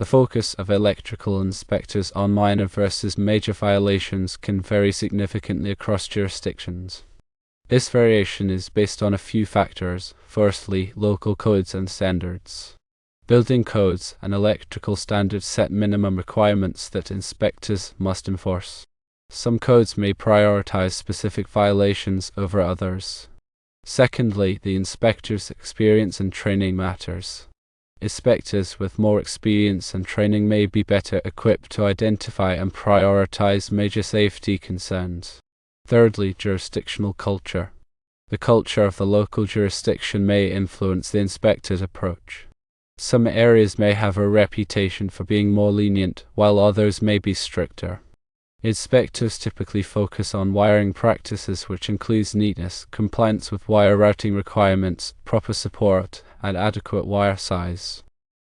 focus of electrical inspectors on minor versus major violations can vary significantly across jurisdictions. This variation is based on a few factors. Firstly, local codes and standards. Building codes and electrical standards set minimum requirements that inspectors must enforce. Some codes may prioritize specific violations over others. Secondly, the inspector's experience and training matters. Inspectors with more experience and training may be better equipped to identify and prioritize major safety concerns. Thirdly, jurisdictional culture. The culture of the local jurisdiction may influence the inspector's approach. Some areas may have a reputation for being more lenient, while others may be stricter. Inspectors typically focus on wiring practices, which includes neatness, compliance with wire routing requirements, proper support, and adequate wire size.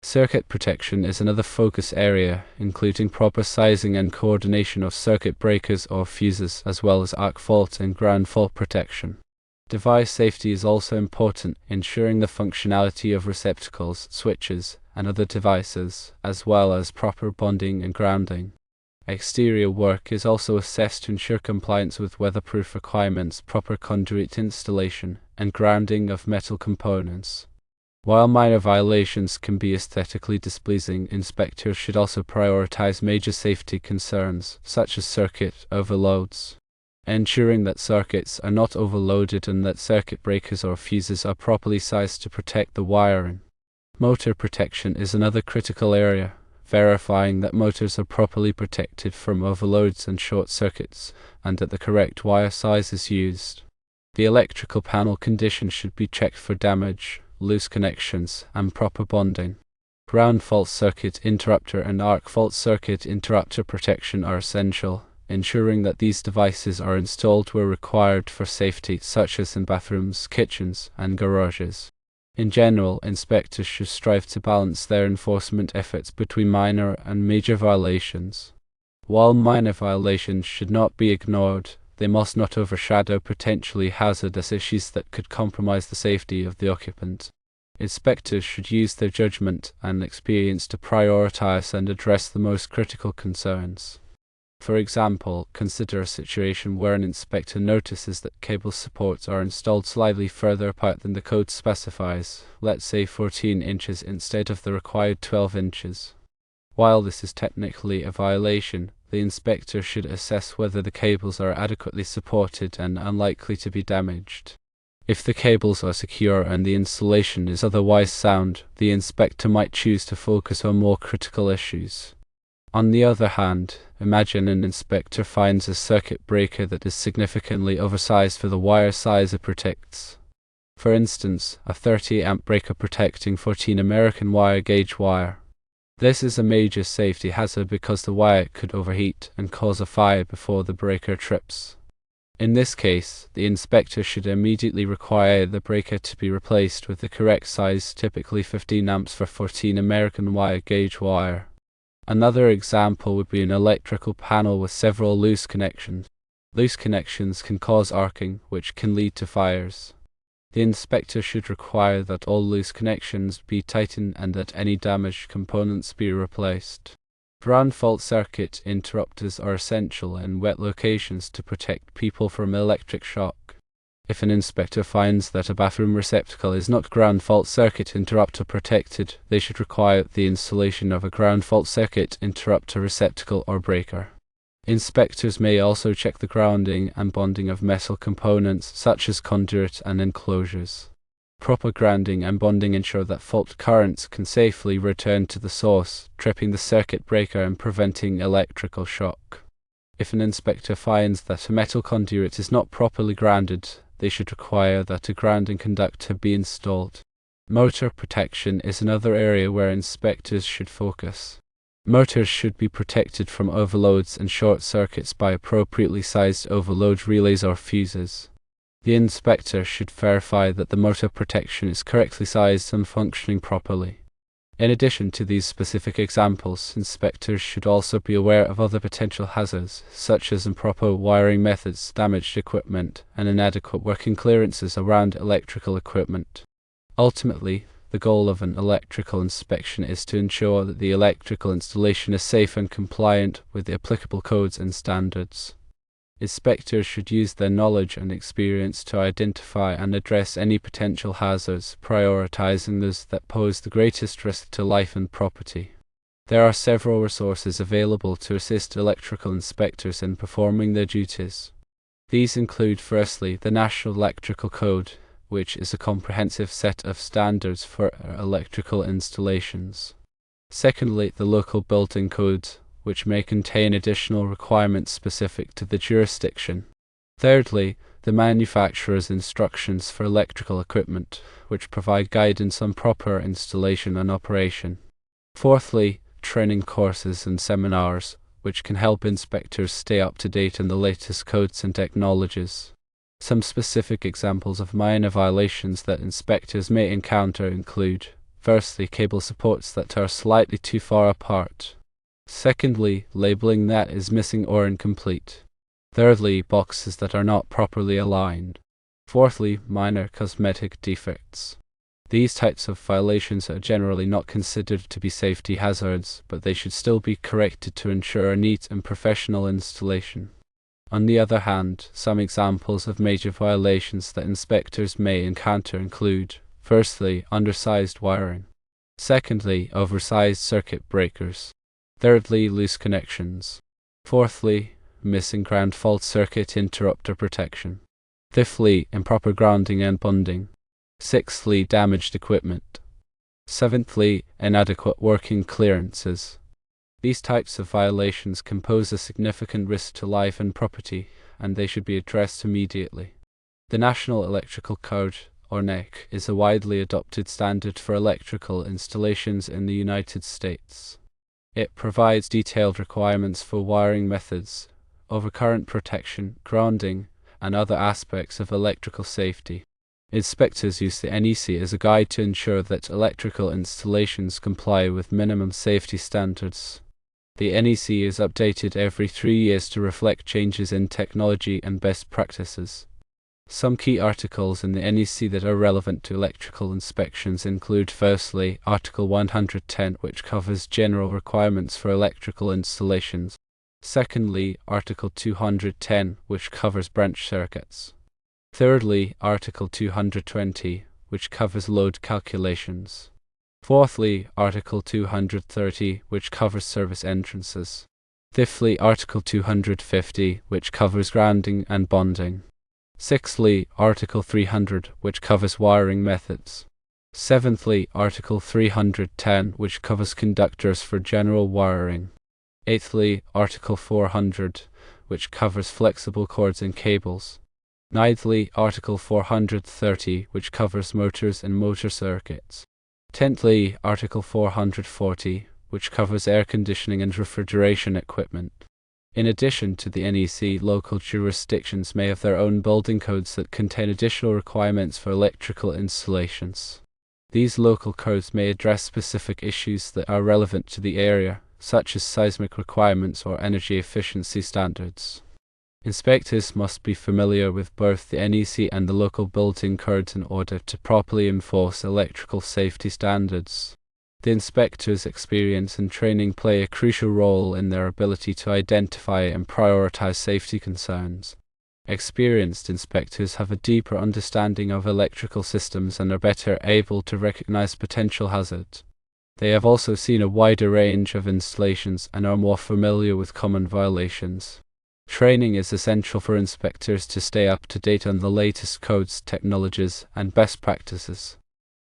Circuit protection is another focus area, including proper sizing and coordination of circuit breakers or fuses, as well as arc fault and ground fault protection. Device safety is also important, ensuring the functionality of receptacles, switches, and other devices, as well as proper bonding and grounding. Exterior work is also assessed to ensure compliance with weatherproof requirements, proper conduit installation, and grounding of metal components. While minor violations can be aesthetically displeasing, inspectors should also prioritize major safety concerns, such as circuit overloads. Ensuring that circuits are not overloaded and that circuit breakers or fuses are properly sized to protect the wiring. Motor protection is another critical area, verifying that motors are properly protected from overloads and short circuits, and that the correct wire size is used. The electrical panel condition should be checked for damage, loose connections, and proper bonding. Ground fault circuit interrupter and arc fault circuit interrupter protection are essential, ensuring that these devices are installed where required for safety, such as in bathrooms, kitchens, and garages. In general, inspectors should strive to balance their enforcement efforts between minor and major violations. While minor violations should not be ignored, they must not overshadow potentially hazardous issues that could compromise the safety of the occupant. Inspectors should use their judgment and experience to prioritize and address the most critical concerns. For example, consider a situation where an inspector notices that cable supports are installed slightly further apart than the code specifies, let's say 14 inches instead of the required 12 inches. While this is technically a violation, the inspector should assess whether the cables are adequately supported and unlikely to be damaged. If the cables are secure and the installation is otherwise sound, the inspector might choose to focus on more critical issues. On the other hand, imagine an inspector finds a circuit breaker that is significantly oversized for the wire size it protects. For instance, a 30 amp breaker protecting 14 American wire gauge wire. This is a major safety hazard because the wire could overheat and cause a fire before the breaker trips. In this case, the inspector should immediately require the breaker to be replaced with the correct size, typically 15 amps for 14 American wire gauge wire. Another example would be an electrical panel with several loose connections. Loose connections can cause arcing, which can lead to fires. The inspector should require that all loose connections be tightened and that any damaged components be replaced. Ground fault circuit interrupters are essential in wet locations to protect people from electric shock. If an inspector finds that a bathroom receptacle is not ground fault circuit interrupter protected, they should require the installation of a ground fault circuit interrupter receptacle or breaker. Inspectors may also check the grounding and bonding of metal components such as conduit and enclosures. Proper grounding and bonding ensure that fault currents can safely return to the source, tripping the circuit breaker and preventing electrical shock. If an inspector finds that a metal conduit is not properly grounded, they should require that a grounding conductor be installed. Motor protection is another area where inspectors should focus. Motors should be protected from overloads and short circuits by appropriately sized overload relays or fuses. The inspector should verify that the motor protection is correctly sized and functioning properly. In addition to these specific examples, inspectors should also be aware of other potential hazards, such as improper wiring methods, damaged equipment, and inadequate working clearances around electrical equipment. Ultimately, The goal of an electrical inspection is to ensure that the electrical installation is safe and compliant with the applicable codes and standards. Inspectors should use their knowledge and experience to identify and address any potential hazards, prioritizing those that pose the greatest risk to life and property. There are several resources available to assist electrical inspectors in performing their duties. These include, firstly, the National Electrical Code, which is a comprehensive set of standards for electrical installations. Secondly, the local building codes, which may contain additional requirements specific to the jurisdiction. Thirdly, the manufacturer's instructions for electrical equipment, which provide guidance on proper installation and operation. Fourthly, training courses and seminars, which can help inspectors stay up to date on the latest codes and technologies. Some specific examples of minor violations that inspectors may encounter include: firstly, cable supports that are slightly too far apart. Secondly, labeling that is missing or incomplete. Thirdly, boxes that are not properly aligned. Fourthly, minor cosmetic defects. These types of violations are generally not considered to be safety hazards, but they should still be corrected to ensure a neat and professional installation. On the other hand, some examples of major violations that inspectors may encounter include: firstly, undersized wiring. Secondly, oversized circuit breakers. Thirdly, loose connections. Fourthly, missing ground fault circuit interrupter protection. Fifthly, improper grounding and bonding. Sixthly, damaged equipment. Seventhly, inadequate working clearances. These types of violations can pose a significant risk to life and property, and they should be addressed immediately. The National Electrical Code, or NEC, is a widely adopted standard for electrical installations in the United States. It provides detailed requirements for wiring methods, overcurrent protection, grounding, and other aspects of electrical safety. Inspectors use the NEC as a guide to ensure that electrical installations comply with minimum safety standards. The NEC is updated every 3 years to reflect changes in technology and best practices. Some key articles in the NEC that are relevant to electrical inspections include: firstly, Article 110, which covers general requirements for electrical installations. Secondly, Article 210, which covers branch circuits. Thirdly, Article 220, which covers load calculations. Fourthly, Article 230, which covers service entrances. Fifthly, Article 250, which covers grounding and bonding. Sixthly, Article 300, which covers wiring methods. Seventhly, Article 310, which covers conductors for general wiring. Eighthly, Article 400, which covers flexible cords and cables. Ninthly, Article 430, which covers motors and motor circuits. Tenthly, Article 440, which covers air conditioning and refrigeration equipment. In addition to the NEC, local jurisdictions may have their own building codes that contain additional requirements for electrical installations. These local codes may address specific issues that are relevant to the area, such as seismic requirements or energy efficiency standards. Inspectors must be familiar with both the NEC and the local building codes in order to properly enforce electrical safety standards. The inspectors' experience and training play a crucial role in their ability to identify and prioritize safety concerns. Experienced inspectors have a deeper understanding of electrical systems and are better able to recognize potential hazards. They have also seen a wider range of installations and are more familiar with common violations. Training is essential for inspectors to stay up to date on the latest codes, technologies, and best practices.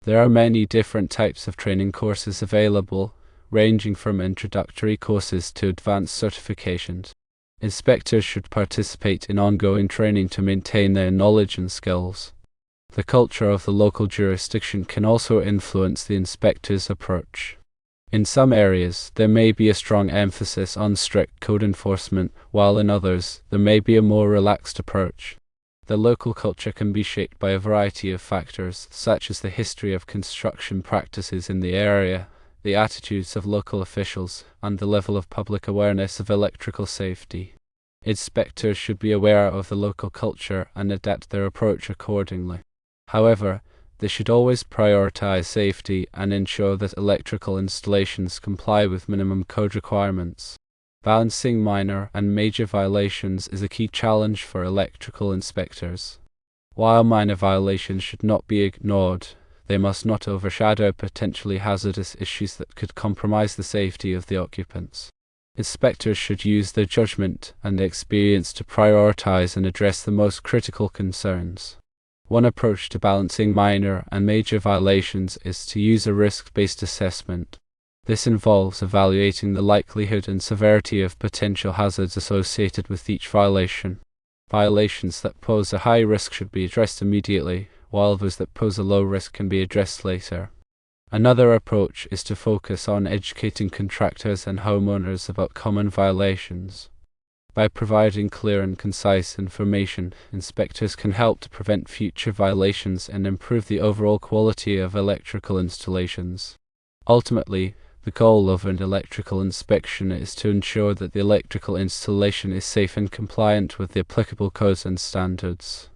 There are many different types of training courses available, ranging from introductory courses to advanced certifications. Inspectors should participate in ongoing training to maintain their knowledge and skills. The culture of the local jurisdiction can also influence the inspector's approach. In some areas, there may be a strong emphasis on strict code enforcement, while in others, there may be a more relaxed approach. The local culture can be shaped by a variety of factors, such as the history of construction practices in the area, the attitudes of local officials, and the level of public awareness of electrical safety. Inspectors should be aware of the local culture and adapt their approach accordingly. However, They should always prioritize safety and ensure that electrical installations comply with minimum code requirements. Balancing minor and major violations is a key challenge for electrical inspectors. While minor violations should not be ignored, they must not overshadow potentially hazardous issues that could compromise the safety of the occupants. Inspectors should use their judgment and experience to prioritize and address the most critical concerns. One approach to balancing minor and major violations is to use a risk-based assessment. This involves evaluating the likelihood and severity of potential hazards associated with each violation. Violations that pose a high risk should be addressed immediately, while those that pose a low risk can be addressed later. Another approach is to focus on educating contractors and homeowners about common violations. By providing clear and concise information, inspectors can help to prevent future violations and improve the overall quality of electrical installations. Ultimately, the goal of an electrical inspection is to ensure that the electrical installation is safe and compliant with the applicable codes and standards.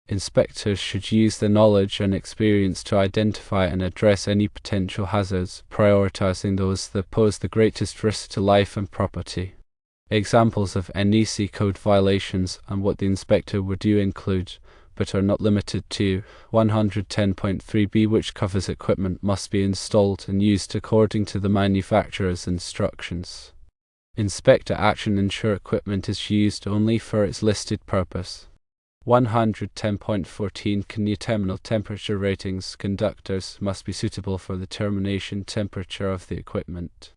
Inspectors should use their knowledge and experience to identify and address any potential hazards, prioritizing those that pose the greatest risk to life and property. Examples of NEC code violations and what the inspector would do include, but are not limited to, 110.3b, which covers equipment must be installed and used according to the manufacturer's instructions. Inspector action ensure equipment is used only for its listed purpose. 110.14 New terminal temperature ratings. Conductors must be suitable for the termination temperature of the equipment.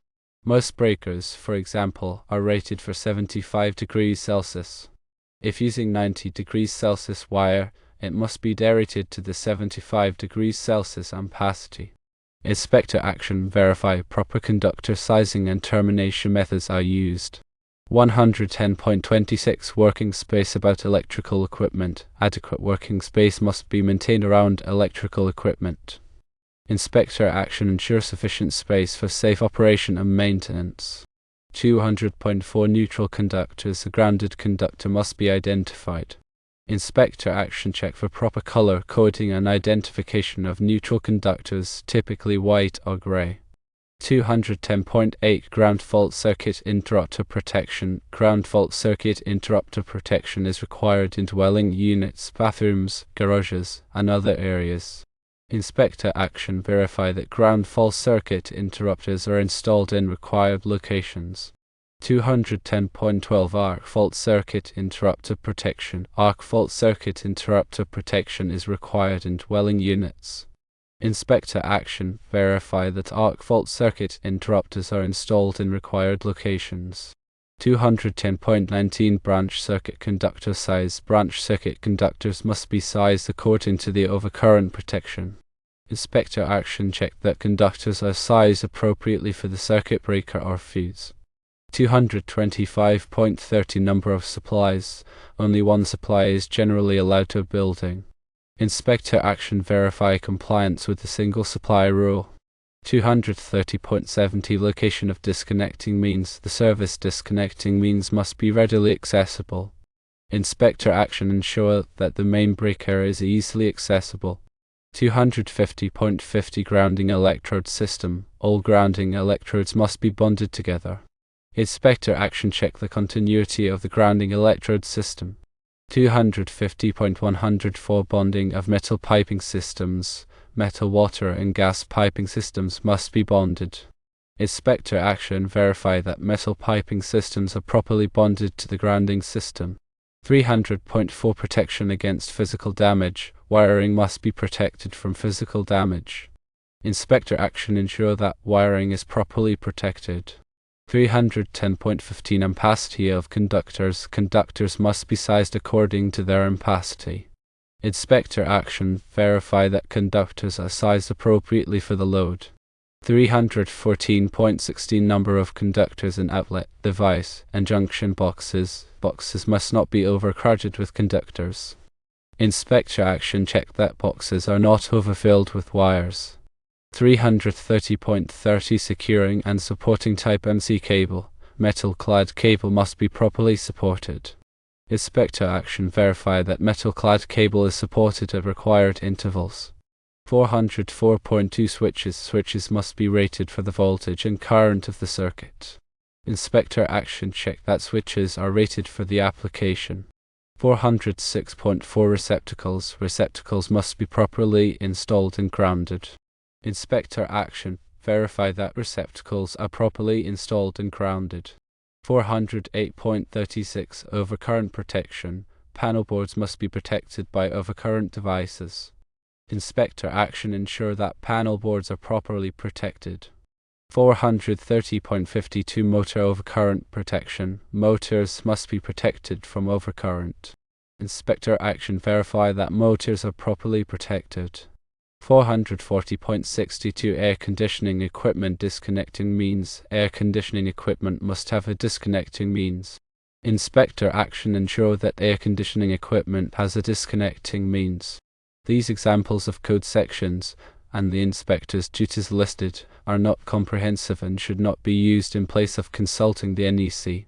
Most breakers, for example, are rated for 75 degrees Celsius. If using 90 degrees Celsius wire, it must be derated to the 75 degrees Celsius ampacity. Inspector action verify proper conductor sizing and termination methods are used. 110.26 Working space about electrical equipment. Adequate working space must be maintained around electrical equipment. Inspector action ensure sufficient space for safe operation and maintenance. 200.4 Neutral conductors. A grounded conductor must be identified. Inspector action check for proper color coding and identification of neutral conductors, typically white or gray. 210.8 Ground fault circuit interrupter protection. Ground fault circuit interrupter protection is required in dwelling units, bathrooms, garages, and other areas. Inspector action verify that ground fault circuit interrupters are installed in required locations. 210.12 Arc fault circuit interrupter protection. Arc fault circuit interrupter protection is required in dwelling units. Inspector action verify that arc fault circuit interrupters are installed in required locations. 210.19 Branch circuit conductor size. Branch circuit conductors must be sized according to the overcurrent protection. Inspector action check that conductors are sized appropriately for the circuit breaker or fuse. 225.30 Number of supplies. Only one supply is generally allowed to a building. Inspector action verify compliance with the single supply rule. 230.70 Location of disconnecting means. The service disconnecting means must be readily accessible. Inspector action ensure that the main breaker is easily accessible. 250.50 Grounding electrode system. All grounding electrodes must be bonded together. Inspector action check the continuity of the grounding electrode system. 250.104 Bonding of metal piping systems. Metal, water, and gas piping systems must be bonded. Inspector action verify that metal piping systems are properly bonded to the grounding system. 300.4 Protection against physical damage. Wiring must be protected from physical damage. Inspector action ensure that wiring is properly protected. 310.15 Ampacity of conductors. Conductors must be sized according to their ampacity. Inspector action verify that conductors are sized appropriately for the load. 314.16 Number of conductors in outlet, device, and junction boxes. Boxes must not be overcrowded with conductors. Inspector action check that boxes are not overfilled with wires. 330.30 Securing and supporting type MC cable. Metal-clad cable must be properly supported. Inspector action verify that metal-clad cable is supported at required intervals. 404.2 Switches must be rated for the voltage and current of the circuit. Inspector action: check that switches are rated for the application. 406.4 Receptacles must be properly installed and grounded. Inspector action: verify that receptacles are properly installed and grounded. 408.36 Overcurrent protection: panel boards must be protected by overcurrent devices. Inspector action: ensure that panel boards are properly protected. 430.52 Motor overcurrent protection: motors must be protected from overcurrent. Inspector action: verify that motors are properly protected. 440.62 Air conditioning equipment disconnecting means: air conditioning equipment must have a disconnecting means. Inspector action: ensure that air conditioning equipment has a disconnecting means. These examples of code sections and the inspector's duties listed are not comprehensive and should not be used in place of consulting the NEC.